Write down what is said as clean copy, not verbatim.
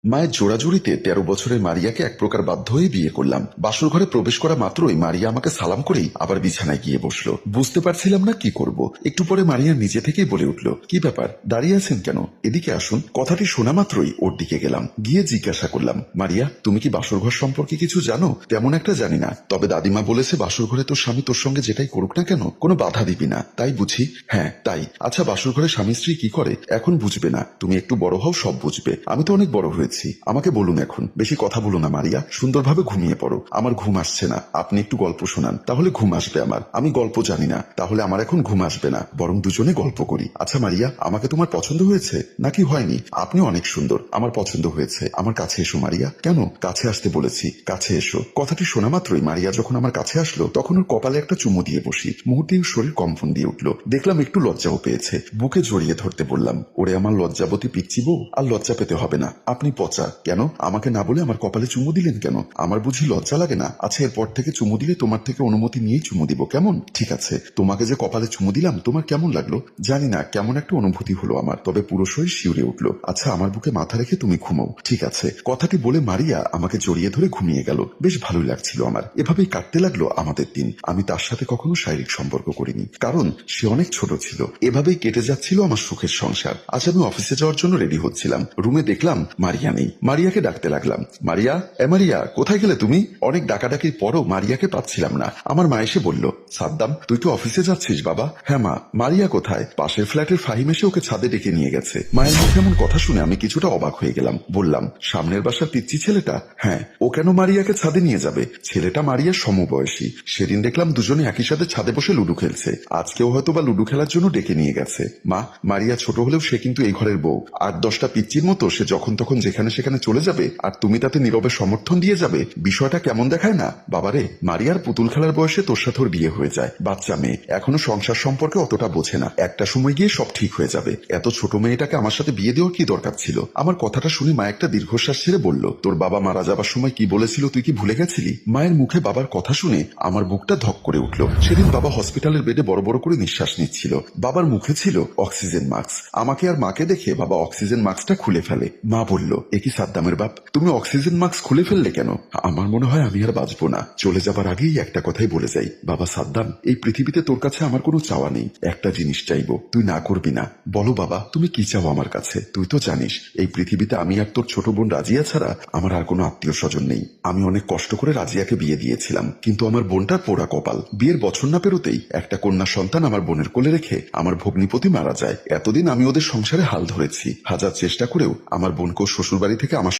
মায়ের জোড়াজুড়িতে ১৩ বছরের মারিয়াকে এক প্রকার বাধ্য হয়ে বিয়ে করলাম। বাসর ঘরে প্রবেশ করা মাত্রই মারিয়া আমাকে সালাম করেই আবার বিছানায় গিয়ে বসলো। বুঝতে পারছিলাম না কি করব। একটু পরে মারিয়া নিজে থেকেই বলে উঠল, কি ব্যাপার, দাঁড়িয়ে আছেন কেন, এদিকে আসুন। কথাটি শোনা মাত্রই ওর দিকে গেলাম, গিয়ে জিজ্ঞাসা করলাম, মারিয়া তুমি কি বাসর ঘর সম্পর্কে কিছু জানো? তেমন একটা জানি না, তবে দাদিমা বলেছে বাসর ঘরে তোর স্বামী তোর সঙ্গে যেটাই করুক না কেন কোনো বাধা দিবি না, তাই বুঝি? হ্যাঁ তাই। আচ্ছা বাসর ঘরে স্বামী স্ত্রী কি করে এখন বুঝবে না, তুমি একটু বড় হও সব বুঝবে। আমি তো অনেক বড় হয়েছি, আমাকে বলুন এখন। বেশি কথা বলো না মারিয়া, সুন্দরভাবে ঘুমিয়ে পড়ো। আমার ঘুম আসছে না, আপনি একটু গল্প শোনান, তাহলে ঘুম আসবে আমার। আমি গল্প জানি না, তাহলে আমার এখন ঘুম আসবে না, বরং দুজনে গল্প করি। আচ্ছা মারিয়া, আমাকে তোমার পছন্দ হয়েছে নাকি হয়নি? আপনি অনেক সুন্দর, আমার পছন্দ হয়েছে। আমার কাছে এসো মারিয়া। কেন? কাছে আসতে বলেছি, কাছে এসো। কথাটি শোনা মাত্রই মারিয়া যখন আমার কাছে আসলো তখন ওর কপালে একটা চুমু দিয়ে বসি। মুহূর্তেই ওর শরীর কম্পন দিয়ে উঠলো। দেখলাম একটু লজ্জাও পেয়েছে। বুকে জড়িয়ে ধরতে বললাম, ওরে আমার লজ্জাবতী পিচ্ছি বউ, আর লজ্জা পেতে হবে না। আপনি পচা। কেন? আমাকে না বলে আমার কপালে চুমু দিলেন কেন? আমার বুঝি লজ্জা লাগে না? আচ্ছা এরপর থেকে চুমু দিলে তোমার থেকে অনুমতি নিয়েই চুমু দিব, কেমন? ঠিক আছে। তোমাকে যে কপালে চুমু দিলাম তোমার কেমন লাগলো? জানি না, কেমন একটা অনুভূতি হলো আমার, তবে পুরো শরীর শিউরে উঠলো। আচ্ছা আমার বুকে মাথা রেখে তুমি ঘুমাও, ঠিক আছে? কথাটি বলে মারিয়া আমাকে জড়িয়ে ধরে ঘুমিয়ে গেল। বেশ ভালোই লাগছিল আমার। এভাবেই কাটতে লাগলো আমাদের দিন। আমি তার সাথে কখনো শারীরিক সম্পর্ক করিনি, কারণ সে অনেক ছোট ছিল। এভাবেই কেটে যাচ্ছিল আমার সুখের সংসার। আজ আমি অফিসে যাওয়ার জন্য রেডি হচ্ছিলাম, রুমে দেখলাম মারিয়া নেই। মারিয়াকে ডাকতে লাগলাম, মারিয়া, মারিয়া কোথায় গেলে তুমি? অনেক ডাকাডাকির পরও মারিয়াকে পাচ্ছিলাম না। আমার মা এসে বলল, সাদ্দাম তুই তো অফিসে যাচ্ছিস বাবা? হ্যাঁ মা। মারিয়া কোথায়? পাশের ফ্ল্যাটের ফাহিম এসে ওকে ছাদে ডেকে নিয়ে গেছে। মায়ের মুখে এমন কথা শুনে আমি কিছুটা অবাক হয়ে গেলাম। বললাম, সামনের বাসার পিচ্চি ছেলেটা? হ্যাঁ। ও কেন মারিয়াকে ছাদে নিয়ে যাবে? ছেলেটা মারিয়ার সমবয়সী। সেদিন দেখলাম দুজনে একই সাথে ছাদে বসে লুডু খেলছে। আজকেও হয়তো বা লুডু খেলার জন্য ডেকে নিয়ে গেছে। মা, মারিয়া ছোট হলেও সে কিন্তু এই ঘরের বউ। ৮-১০টা পিচ্চির মতো সে যখন তখন যেখানে সেখানে চলে যাবে আর তুমি তাতে নীরবে সমর্থন দিয়ে যাবে, বিষয়টা কেমন দেখায় না? বাবারে, মারিয়ার পুতুল খেলার বয়সে তোর সাথে ওর বিয়ে হয়ে যায়। বাচ্চা মেয়ে, এখনো সংসার সম্পর্কে অতটা বোঝে না। একটা সময় গিয়ে সব ঠিক হয়ে যাবে। এত ছোট মেয়েটাকে আমার সাথে বিয়ে দেওয়ার কি দরকার ছিল? আমার কথাটা শুনে মা একটা দীর্ঘশ্বাস ছেড়ে বলল, তোর বাবা মারা যাবার সময় কি বলেছিল তুই কি ভুলে গেছিলি? মায়ের মুখে বাবার কথা শুনে আমার বুকটা ধক করে উঠল। সেদিন বাবা হসপিটালের বেডে বড় বড় করে নিঃশ্বাস নিচ্ছিল। বাবার মুখে ছিল অক্সিজেন মাস্ক। আমাকে আর মাকে দেখে বাবা অক্সিজেন মাস্কটা খুলে ফেলে। মা বলল, এ কি সাদ্দামের বাপ, তুমি অক্সিজেন মাস্ক খুলে ফেললে কেন? আমার মনে হয় আমি আর বাঁচবো না। চলে যাবার আগেই একটা কথাই বলে যাই, বাবা সাদ্দাম, এই পৃথিবীতে তোর কাছে আমার কোনো চাওয়া নেই। একটা জিনিস চাইবো, তুই না করবি না? বলো বাবা, তুমি কি চাও আমার কাছে? তুই তো জানিস এই পৃথিবীতে আমি আর তোর ছোট বোন রাজিয়া ছাড়া আমার আর কোনো আত্মীয় স্বজন নেই। আমি অনেক কষ্ট করে রাজিয়াকে বিয়ে দিয়েছিলাম, কিন্তু আমার বোনটার পোড়া কপাল। বিয়ের বছর না পেরোতেই একটা কন্যা সন্তান আমার বোনের কোলে রেখে আমার ভগ্নিপতি মারা যায়। এতদিন আমি ওদের সংসারে হাল ধরেছি, হাজার চেষ্টা করেও আমার বোনকেও শ্বশুর বাড়ি থেকে আমার